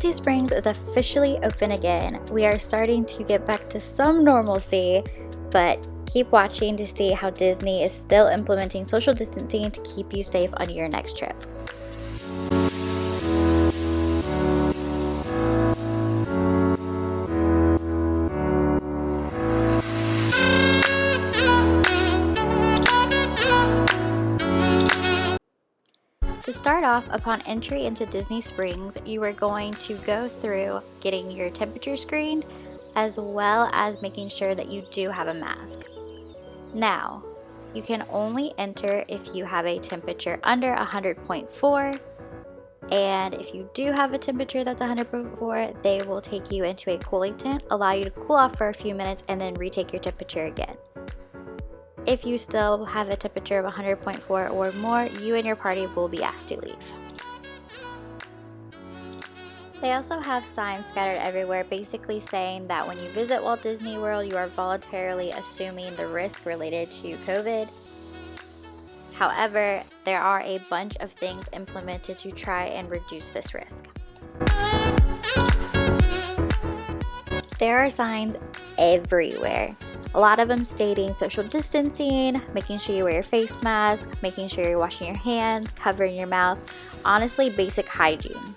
Disney Springs is officially open again. We are starting to get back to some normalcy, but keep watching to see how Disney is still implementing social distancing to keep you safe on your next trip. To start off, upon entry into Disney Springs, you are going to go through getting your temperature screened, as well as making sure that you do have a mask. Now, you can only enter if you have a temperature under 100.4, and if you do have a temperature that's 100.4, they will take you into a cooling tent, allow you to cool off for a few minutes, and then retake your temperature again. If you still have a temperature of 100.4 or more, you and your party will be asked to leave. They also have signs scattered everywhere basically saying that when you visit Walt Disney World, you are voluntarily assuming the risk related to COVID. However, there are a bunch of things implemented to try and reduce this risk. There are signs everywhere. A lot of them stating social distancing, making sure you wear your face mask, making sure you're washing your hands, covering your mouth, honestly basic hygiene.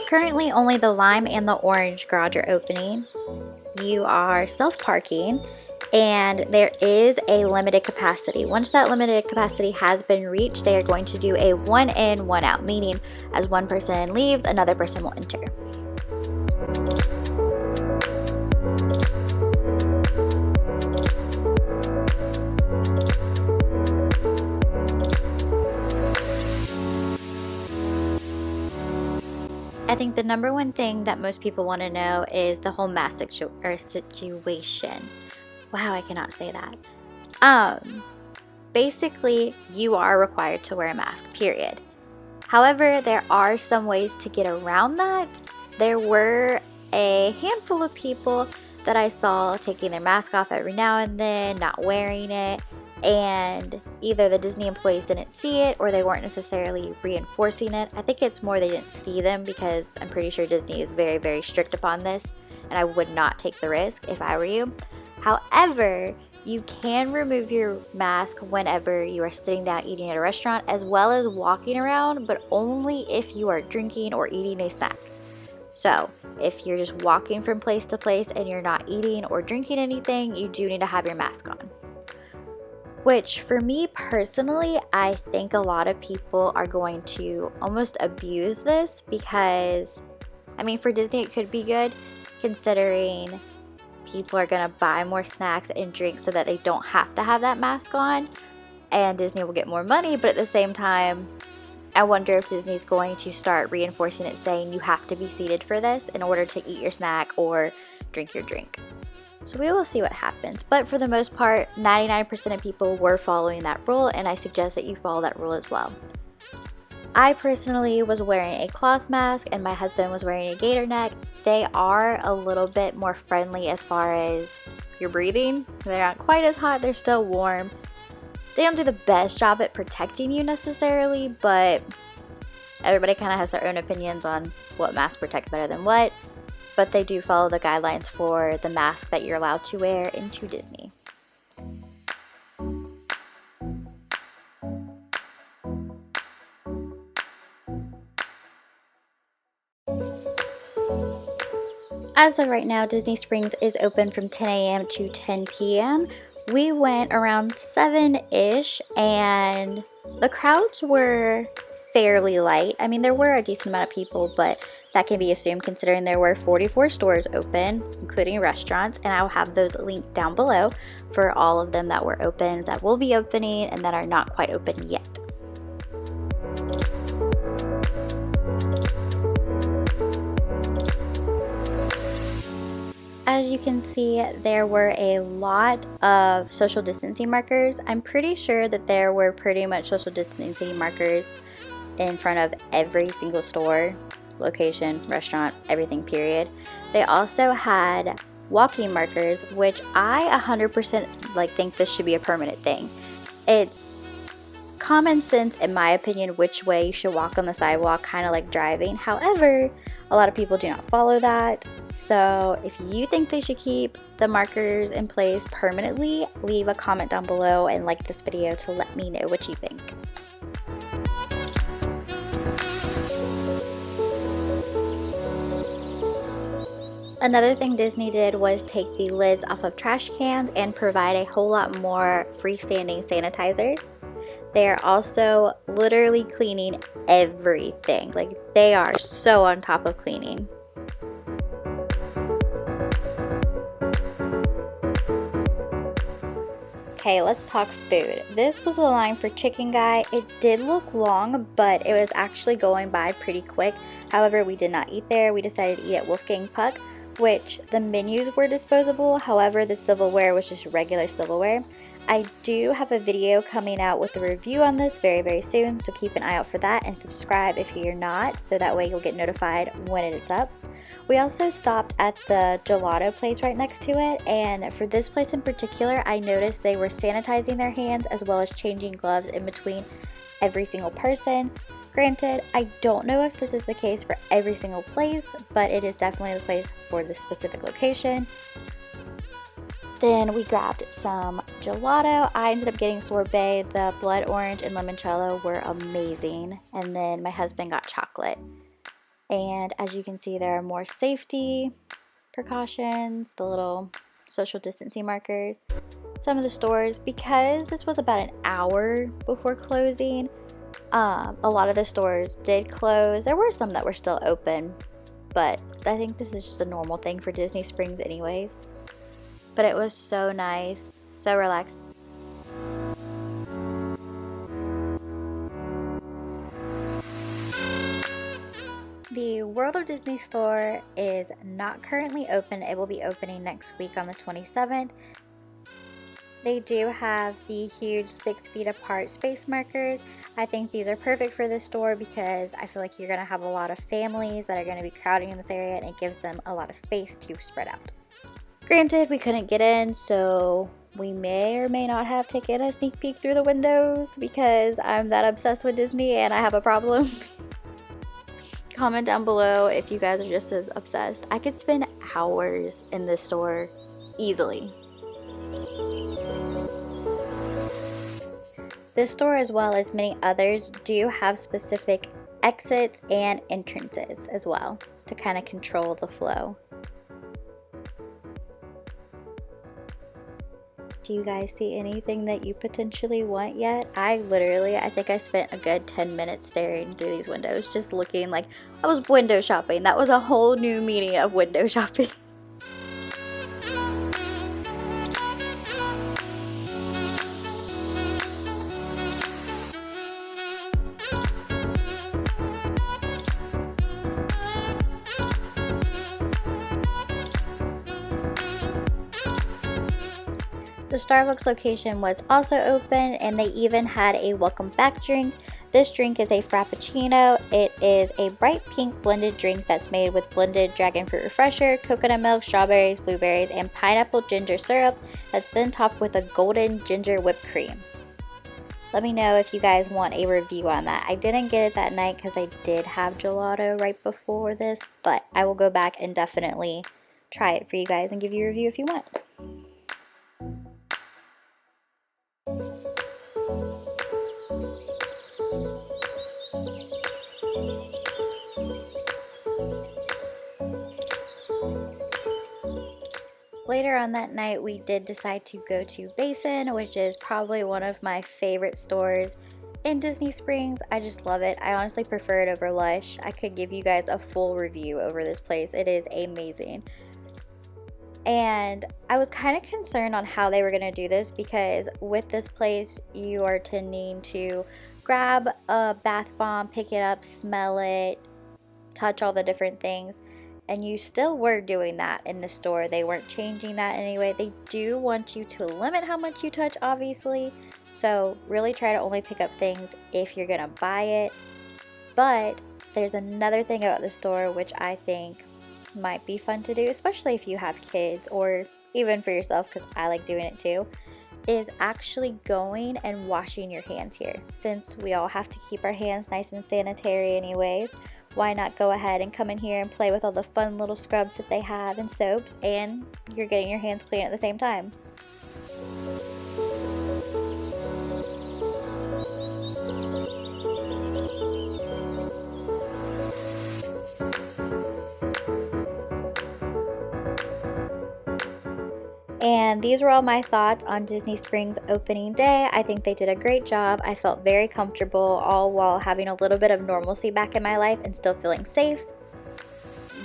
Currently, only the lime and the orange garage are opening. You are self-parking, and there is a limited capacity. Once that limited capacity has been reached, they are going to do a one in, one out, meaning as one person leaves, another person will enter. I think the number one thing that most people want to know is the whole mask situation. Wow, I cannot say that. Basically, you are required to wear a mask, period. However, there are some ways to get around that. There were a handful of people that I saw taking their mask off every now and then, not wearing it, and either the Disney employees didn't see it or they weren't necessarily reinforcing it. I think it's more they didn't see them, because I'm pretty sure Disney is very, very strict upon this, and I would not take the risk if I were you. However, you can remove your mask whenever you are sitting down eating at a restaurant, as well as walking around, but only if you are drinking or eating a snack. So if you're just walking from place to place and you're not eating or drinking anything, you do need to have your mask on. Which, for me personally, I think a lot of people are going to almost abuse this, because, I mean, for Disney it could be good, considering people are going to buy more snacks and drinks so that they don't have to have that mask on, and Disney will get more money. But at the same time, I wonder if Disney's going to start reinforcing it, saying you have to be seated for this in order to eat your snack or drink your drink. So we will see what happens, but for the most part, 99% of people were following that rule, and I suggest that you follow that rule as well. I personally was wearing a cloth mask, and my husband was wearing a gator neck. They are a little bit more friendly as far as your breathing. They're not quite as hot, they're still warm. They don't do the best job at protecting you necessarily, but everybody kind of has their own opinions on what masks protect better than what. But they do follow the guidelines for the mask that you're allowed to wear into Disney. As of right now, Disney Springs is open from 10 a.m. to 10 p.m. We went around 7-ish, and the crowds were fairly light. I mean, there were a decent amount of people, but that can be assumed considering there were 44 stores open, including restaurants, and I'll have those linked down below for all of them that were open, that will be opening, and that are not quite open yet. As you can see, there were a lot of social distancing markers. I'm pretty sure that there were pretty much social distancing markers in front of every single store, location, restaurant, everything, period. They also had walking markers, which I 100% think this should be a permanent thing. It's common sense, in my opinion, which way you should walk on the sidewalk, kind of like driving. However, a lot of people do not follow that. So if you think they should keep the markers in place permanently, leave a comment down below and like this video to let me know what you think. Another thing Disney did was take the lids off of trash cans and provide a whole lot more freestanding sanitizers. They are also literally cleaning everything. Like, they are so on top of cleaning. Okay, let's talk food. This was the line for Chicken Guy. It did look long, but it was actually going by pretty quick. However, we did not eat there. We decided to eat at Wolfgang Puck, which the menus were disposable. However, the silverware was just regular silverware. I do have a video coming out with a review on this very, very soon, so keep an eye out for that and subscribe if you're not, so that way you'll get notified when it's up. We also stopped at the gelato place right next to it, and for this place in particular, I noticed they were sanitizing their hands as well as changing gloves in between every single person. Granted, I don't know if this is the case for every single place, but it is definitely the place for this specific location. Then we grabbed some gelato. I ended up getting sorbet. The blood orange and limoncello were amazing. And then my husband got chocolate. And as you can see, there are more safety precautions, the little social distancing markers. Some of the stores, because this was about an hour before closing, a lot of the stores did close. There were some that were still open, but I think this is just a normal thing for Disney Springs anyways. But it was so nice, so relaxing. The World of Disney store is not currently open. It will be opening next week on the 27th. They do have the huge 6 feet apart space markers. I think these are perfect for this store because I feel like you're going to have a lot of families that are going to be crowding in this area, and it gives them a lot of space to spread out. Granted, we couldn't get in, so we may or may not have taken a sneak peek through the windows because I'm that obsessed with Disney and I have a problem. Comment down below if you guys are just as obsessed. I could spend hours in this store easily. This store, as well as many others, do have specific exits and entrances as well to kind of control the flow. Do you guys see anything that you potentially want yet? I think I spent a good 10 minutes staring through these windows, just looking like I was window shopping. That was a whole new meaning of window shopping. The Starbucks location was also open, and they even had a welcome back drink. This drink is a Frappuccino. It is a bright pink blended drink that's made with blended dragon fruit refresher, coconut milk, strawberries, blueberries, and pineapple ginger syrup that's then topped with a golden ginger whipped cream. Let me know if you guys want a review on that. I didn't get it that night because I did have gelato right before this, but I will go back and definitely try it for you guys and give you a review if you want. Later on that night, we did decide to go to Basin, which is probably one of my favorite stores in Disney Springs. I just love it. I honestly prefer it over Lush. I could give you guys a full review over this place. It is amazing. And I was kind of concerned on how they were going to do this because with this place, you are tending to grab a bath bomb, pick it up, smell it, touch all the different things. and you still were doing that in the store, they weren't changing that anyway. They do want you to limit how much you touch, obviously. So really try to only pick up things if you're gonna buy it. But there's another thing about the store which I think might be fun to do, especially if you have kids or even for yourself, because I like doing it too, is actually going and washing your hands here. Since we all have to keep our hands nice and sanitary anyways, why not go ahead and come in here and play with all the fun little scrubs that they have and soaps, and you're getting your hands clean at the same time. And these were all my thoughts on Disney Springs opening day. I think they did a great job. I felt very comfortable, all while having a little bit of normalcy back in my life and still feeling safe.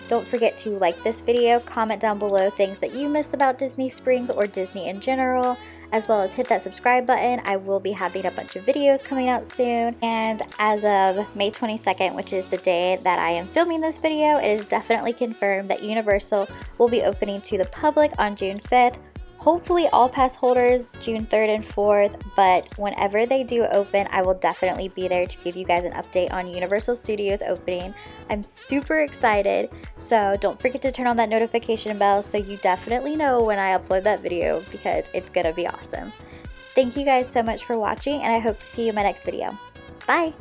Don't forget to like this video, comment down below things that you missed about Disney Springs or Disney in general, as well as hit that subscribe button. I will be having a bunch of videos coming out soon. And as of May 22nd, which is the day that I am filming this video, it is definitely confirmed that Universal will be opening to the public on June 5th. Hopefully all pass holders June 3rd and 4th, but whenever they do open, I will definitely be there to give you guys an update on Universal Studios opening. I'm super excited, so don't forget to turn on that notification bell so you definitely know when I upload that video, because it's gonna be awesome. Thank you guys so much for watching, and I hope to see you in my next video. Bye!